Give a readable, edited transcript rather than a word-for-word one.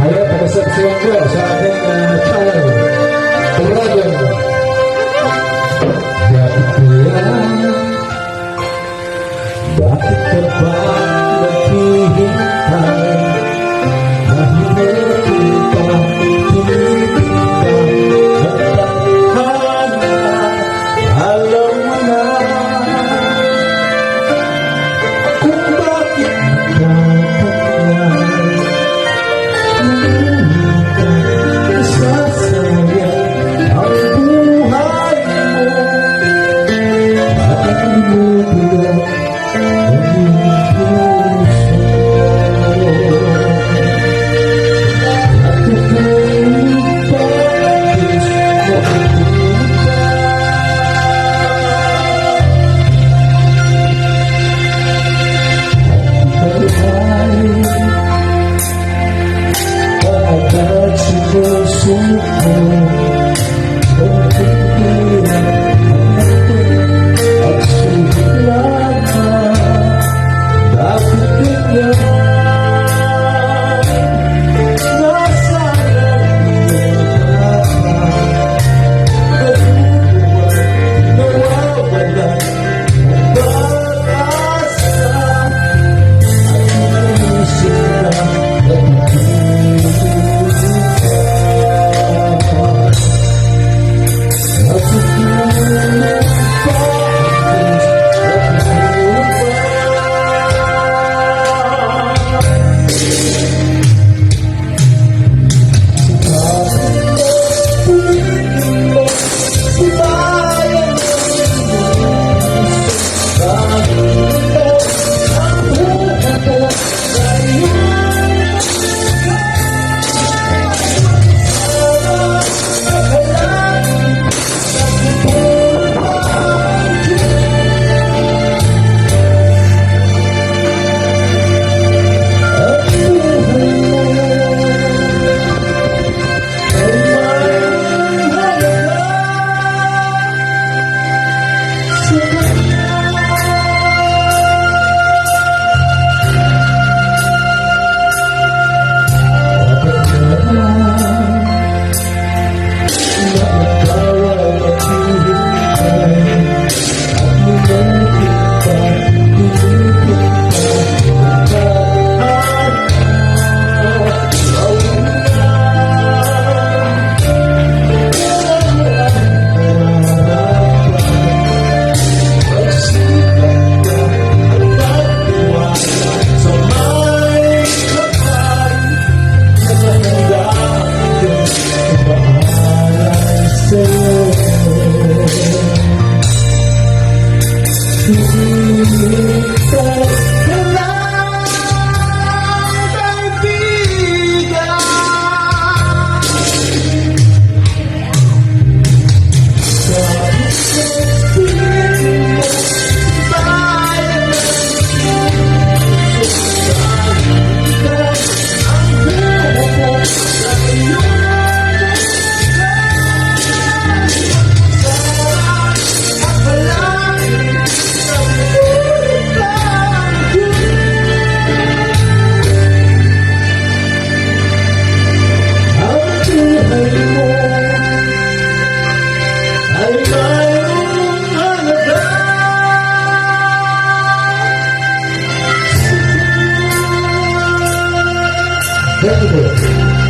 Ayan, pag-subscribe ko sa ating channel. Pag-radio mo. Bakit kaya? Bakit ka ba naghihintay? Mahirap ka, tinitip ka, nagtahana, alam mo na kung bakit ka kanyay. Isasayang ang buhay mo at inubulo ang iyong puso. At ikaw bakit nakikita? At ikaw ay agad sinusuko ang pagkirap at sulat na bakit ganyan nasayang iyong natutuwa nawawala ang pag-asa at inisip na Thank you.